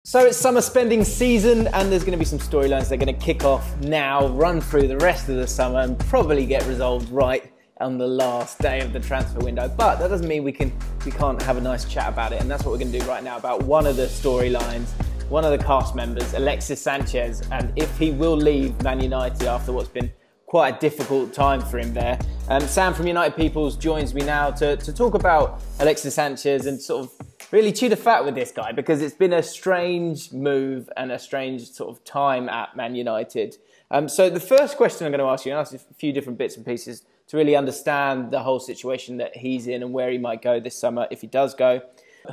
So it's summer spending season and there's going to be some storylines that are going to kick off now, run through the rest of the summer and probably get resolved right on the last day of the transfer window. But that doesn't mean we can't have a nice chat about it, and that's what we're going to do right now about one of the storylines, one of the cast members, Alexis Sanchez, and if he will leave Man United after what's been quite a difficult time for him there. Sam from United Peoples joins me now to talk about Alexis Sanchez and sort of really chew the fat with this guy, because it's been a strange move and a strange sort of time at Man United. So the first question I'm going to ask you, and ask a few different bits and pieces to really understand the whole situation that he's in and where he might go this summer if he does go.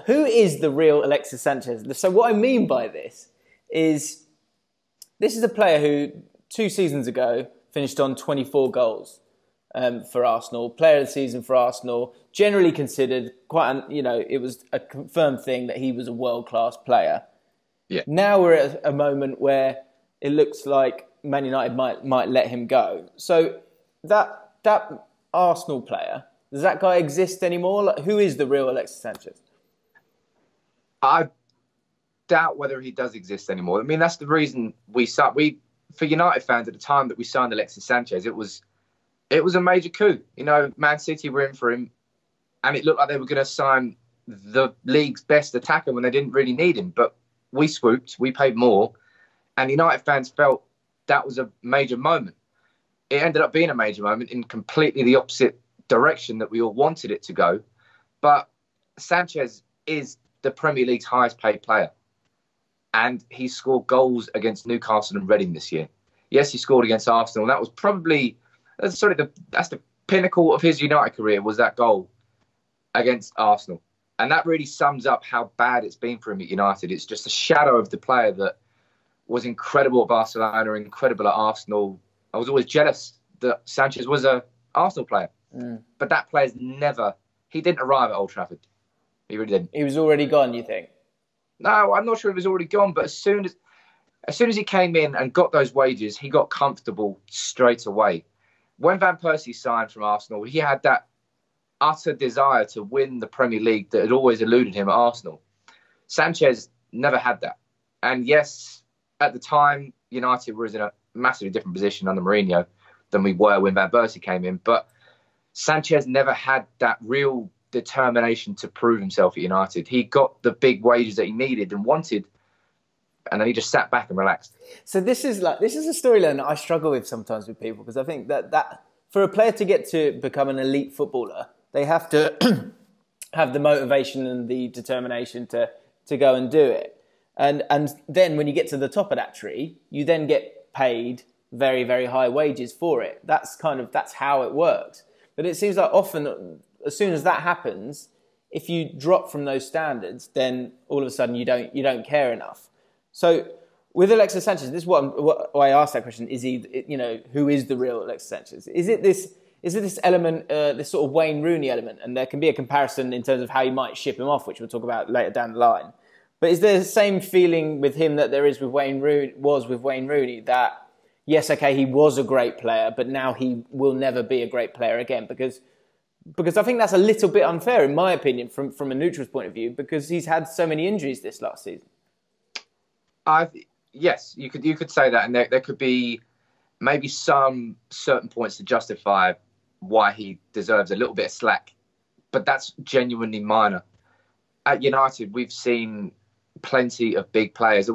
Who is the real Alexis Sanchez? So what I mean by this is a player who 2 seasons ago finished on 24 goals for Arsenal, player of the season for Arsenal, generally considered it was a confirmed thing that he was a world-class player. Yeah. Now we're at a moment where it looks like Man United might let him go. So that Arsenal player, does that guy exist anymore? Like, who is the real Alexis Sanchez? I doubt whether he does exist anymore. I mean, that's the reason for United fans at the time that we signed Alexis Sanchez, it was a major coup. You know, Man City were in for him, and it looked like they were going to sign the league's best attacker when they didn't really need him. But we swooped, we paid more, and United fans felt that was a major moment. It ended up being a major moment in completely the opposite direction that we all wanted it to go. But Sanchez is the Premier League's highest paid player, and he scored goals against Newcastle and Reading this year. Yes, he scored against Arsenal. That was probably that's the pinnacle of his United career, was that goal against Arsenal. And that really sums up how bad it's been for him at United. It's just a shadow of the player that was incredible at Barcelona, incredible at Arsenal. I was always jealous that Sanchez was an Arsenal player. But that player's he didn't arrive at Old Trafford. He really didn't. He was already gone, you think? No, I'm not sure he was already gone, but as soon as he came in and got those wages, he got comfortable straight away. When Van Persie signed from Arsenal, he had that utter desire to win the Premier League that had always eluded him at Arsenal. Sanchez never had that. And yes, at the time, United was in a massively different position under Mourinho than we were when Van Persie came in. But Sanchez never had that real determination to prove himself at United. He got the big wages that he needed and wanted, and then he just sat back and relaxed. So this is a storyline that I struggle with sometimes with people, because I think that for a player to get to become an elite footballer, they have to have the motivation and the determination to go and do it. And then when you get to the top of that tree, you then get paid very, very high wages for it. That's how it works. But it seems like often, as soon as that happens, if you drop from those standards, then all of a sudden you don't care enough. So with Alexis Sanchez, this is what I asked that question: is he, who is the real Alexis Sanchez? Is it this element, this sort of Wayne Rooney element? And there can be a comparison in terms of how you might ship him off, which we'll talk about later down the line. But is there the same feeling with him that there is with Wayne Rooney, that yes, okay, he was a great player, but now he will never be a great player again? Because I think that's a little bit unfair, in my opinion, from a neutral's point of view, because he's had so many injuries this last season. Yes, you could say that, and there could be maybe some certain points to justify why he deserves a little bit of slack, but that's genuinely minor. At United, we've seen plenty of big players.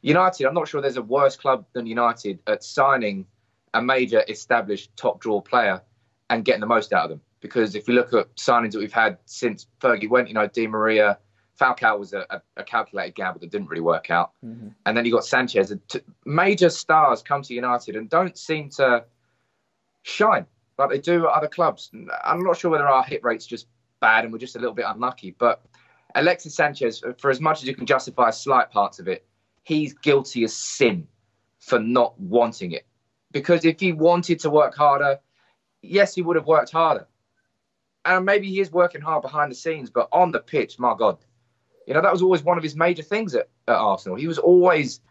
United, I'm not sure there's a worse club than United at signing a major established top draw player and getting the most out of them. Because if you look at signings that we've had since Fergie went, Di Maria, Falcao was a calculated gamble that didn't really work out. Mm-hmm. And then you got Sanchez. Major stars come to United and don't seem to shine like they do at other clubs. I'm not sure whether our hit rate's just bad and we're just a little bit unlucky. But Alexis Sanchez, for as much as you can justify slight parts of it, he's guilty as sin for not wanting it. Because if he wanted to work harder, yes, he would have worked harder. And maybe he is working hard behind the scenes, but on the pitch, my God. That was always one of his major things at Arsenal. He was always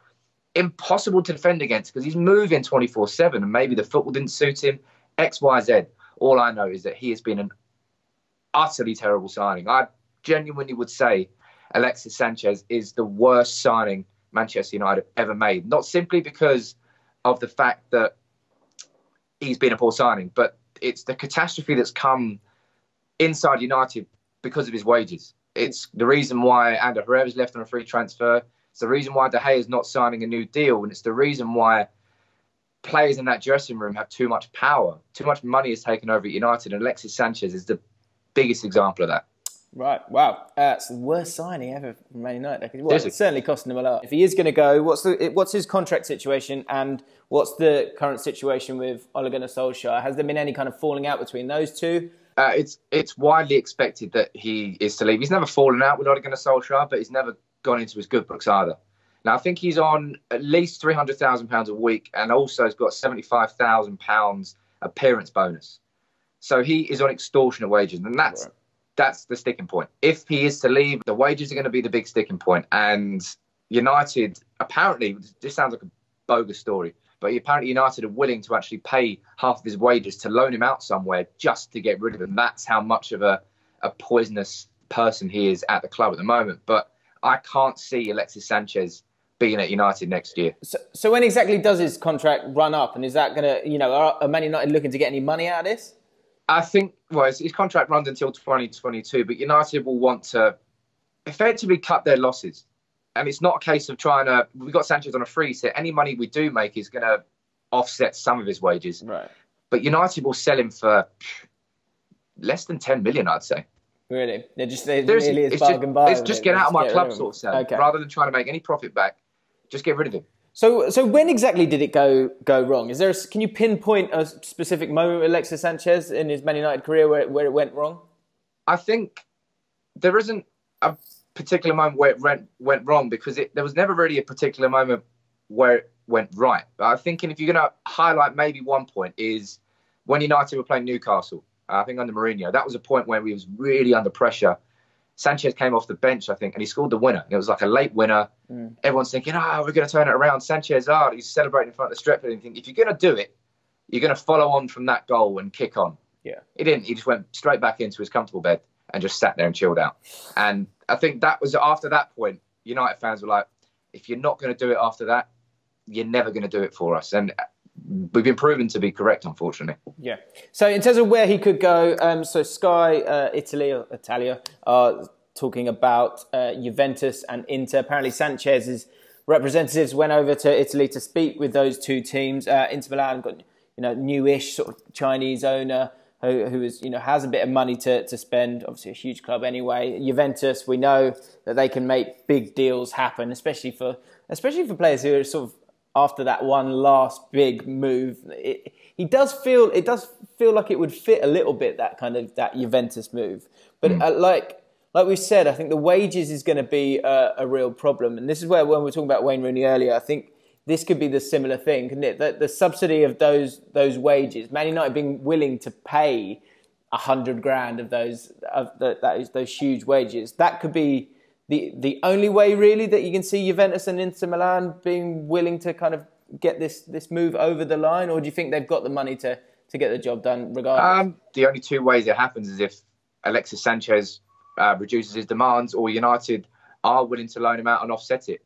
impossible to defend against because he's moving 24/7 and maybe the football didn't suit him, X, Y, Z. All I know is that he has been an utterly terrible signing. I genuinely would say Alexis Sanchez is the worst signing Manchester United have ever made. Not simply because of the fact that he's been a poor signing, but it's the catastrophe that's come inside United because of his wages. It's the reason why Ander Herrera's left on a free transfer. It's the reason why De Gea is not signing a new deal. And it's the reason why players in that dressing room have too much power. Too much money is taken over at United. And Alexis Sanchez is the biggest example of that. Right, wow. It's the worst signing ever from Man United. Well, it's certainly costing him a lot. If he is going to go, what's his contract situation, and what's the current situation with Ole Gunnar Solskjaer? Has there been any kind of falling out between those two? It's widely expected that he is to leave. He's never fallen out with Ole Gunnar Solskjaer, but he's never gone into his good books either. Now, I think he's on at least £300,000 a week, and also has got £75,000 appearance bonus. So he is on extortionate wages, and that's the sticking point. If he is to leave, the wages are going to be the big sticking point. And United, apparently, this sounds like a bogus story, but apparently United are willing to actually pay half of his wages to loan him out somewhere just to get rid of him. That's how much of a poisonous person he is at the club at the moment. But I can't see Alexis Sanchez being at United next year. So when exactly does his contract run up? And is that going to, are Man United looking to get any money out of this? I think, his contract runs until 2022, but United will want to effectively cut their losses. And it's not a case of we've got Sanchez on a free, so any money we do make is going to offset some of his wages. Right. But United will sell him for less than 10 million, I'd say. Really? It's just get out of my club sort of selling. Okay. Rather than trying to make any profit back, just get rid of him. So when exactly did it go wrong? Can you pinpoint a specific moment with Alexis Sanchez in his Man United career where it went wrong? I think there isn't a particular moment where it went wrong, because there was never really a particular moment where it went right. But I'm thinking if you're going to highlight maybe one point is when United were playing Newcastle, I think under Mourinho. That was a point where we was really under pressure. Sanchez came off the bench, I think, and he scored the winner. It was like a late winner. Everyone's thinking, we're going to turn it around. Sanchez, he's celebrating in front of the Stretford. And you think, if you're going to do it, you're going to follow on from that goal and kick on. Yeah. He didn't. He just went straight back into his comfortable bed and just sat there and chilled out. And I think that was after that point, United fans were like, if you're not going to do it after that, you're never going to do it for us. And we've been proven to be correct, unfortunately. Yeah. So in terms of where he could go, so Sky Italia are talking about Juventus and Inter. Apparently Sanchez's representatives went over to Italy to speak with those two teams. Inter Milan got newish sort of Chinese owner who is has a bit of money to spend. Obviously a huge club anyway. Juventus, we know that they can make big deals happen, especially for players who are sort of after that one last big move. It does feel like it would fit a little bit, that Juventus move. But like we said, I think the wages is going to be a real problem. And this is where, when we were talking about Wayne Rooney earlier, I think this could be the similar thing, couldn't it? The subsidy of those wages, Man United being willing to pay 100 grand of those huge wages, that could be the only way really that you can see Juventus and Inter Milan being willing to kind of get this move over the line, or do you think they've got the money to get the job done regardless? The only two ways it happens is if Alexis Sanchez reduces his demands, or United are willing to loan him out and offset it.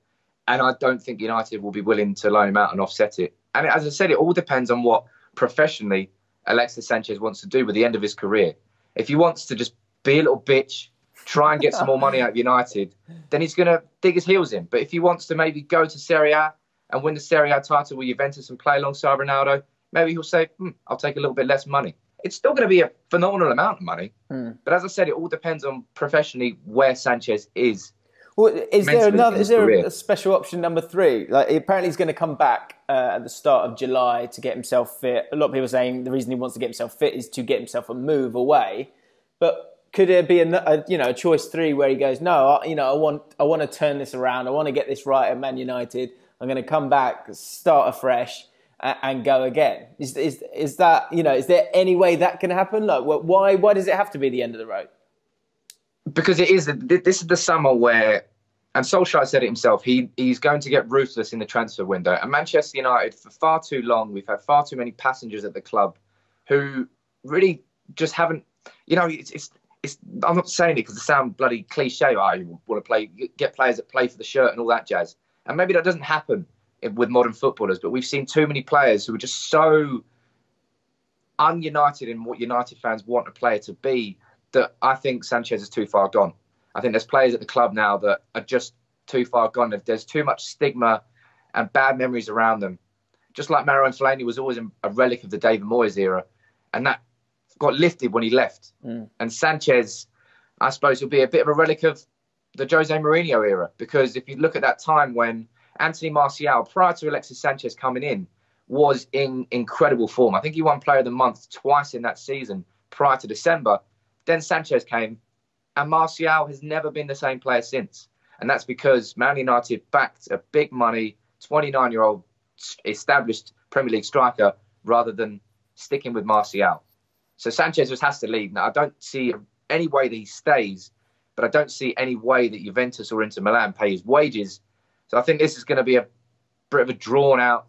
And I don't think United will be willing to loan him out and offset it. And as I said, it all depends on what professionally Alexis Sanchez wants to do with the end of his career. If he wants to just be a little bitch, try and get some more money out of United, then he's going to dig his heels in. But if he wants to maybe go to Serie A and win the Serie A title with Juventus and play alongside Ronaldo, maybe he'll say, I'll take a little bit less money. It's still going to be a phenomenal amount of money. But as I said, it all depends on professionally where Sanchez is. Well, is there a special option number 3? Like, apparently he's going to come back at the start of July to get himself fit. A lot of people are saying the reason he wants to get himself fit is to get himself a move away. But could there be a choice 3 where he goes, no, I want to turn this around. I want to get this right at Man United. I'm going to come back, start afresh, and go again. Is that, is there any way that can happen? Like, why does it have to be the end of the road? Because this is the summer where, and Solskjaer said it himself, he's going to get ruthless in the transfer window. And Manchester United, for far too long, we've had far too many passengers at the club who really just haven't, I'm not saying it because it sounds bloody cliche. You want to play, get players that play for the shirt and all that jazz. And maybe that doesn't happen with modern footballers, but we've seen too many players who are just so ununited in what United fans want a player to be that I think Sanchez is too far gone. I think there's players at the club now that are just too far gone. There's too much stigma and bad memories around them. Just like Marouane Fellaini was always a relic of the David Moyes era. And that got lifted when he left. And Sanchez, I suppose, will be a bit of a relic of the Jose Mourinho era. Because if you look at that time when Anthony Martial, prior to Alexis Sanchez coming in, was in incredible form. I think he won Player of the Month twice in that season prior to December. Then Sanchez came, and Martial has never been the same player since. And that's because Man United backed a big money, 29-year-old established Premier League striker rather than sticking with Martial. So Sanchez just has to leave. Now, I don't see any way that he stays, but I don't see any way that Juventus or Inter Milan pay his wages. So I think this is going to be a bit of a drawn-out,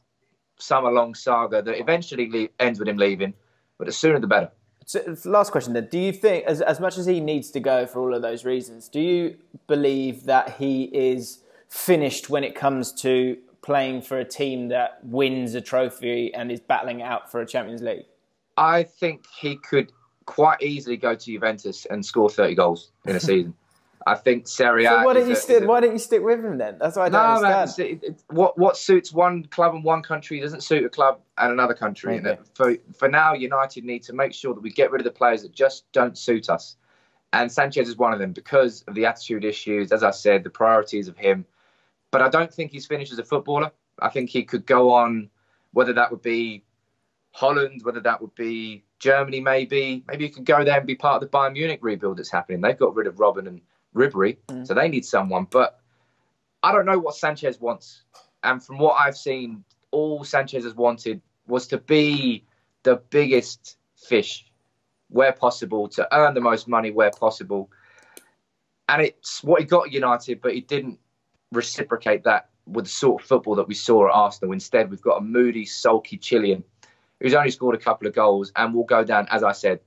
summer-long saga that eventually ends with him leaving, but the sooner the better. So, last question then. Do you think, as much as he needs to go for all of those reasons, do you believe that he is finished when it comes to playing for a team that wins a trophy and is battling out for a Champions League? I think he could quite easily go to Juventus and score 30 goals in a season. I think Serie A... So why don't you stick with him then? That's what I don't understand. Man, what suits one club and one country doesn't suit a club and another country. Okay. For now, United need to make sure that we get rid of the players that just don't suit us. And Sanchez is one of them because of the attitude issues, as I said, the priorities of him. But I don't think he's finished as a footballer. I think he could go on, whether that would be Holland, whether that would be Germany, maybe. Maybe you could go there and be part of the Bayern Munich rebuild that's happening. They've got rid of Robben and Ribery, so they need someone. But I don't know what Sanchez wants. And from what I've seen, all Sanchez has wanted was to be the biggest fish where possible, to earn the most money where possible. And it's what he got at United, but he didn't reciprocate that with the sort of football that we saw at Arsenal. Instead, we've got a moody, sulky Chilean who's only scored a couple of goals and will go down, as I said,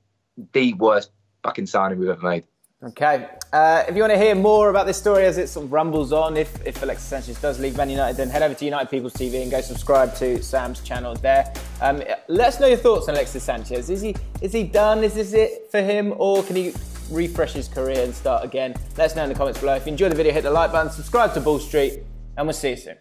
the worst fucking signing we've ever made. Okay. If you want to hear more about this story as it sort of rumbles on, if Alexis Sanchez does leave Man United, then head over to United People's TV and go subscribe to Sam's channel there. Let us know your thoughts on Alexis Sanchez. Is he done? Is this it for him? Or can he refresh his career and start again? Let us know in the comments below. If you enjoyed the video, hit the like button, subscribe to Ball Street, and we'll see you soon.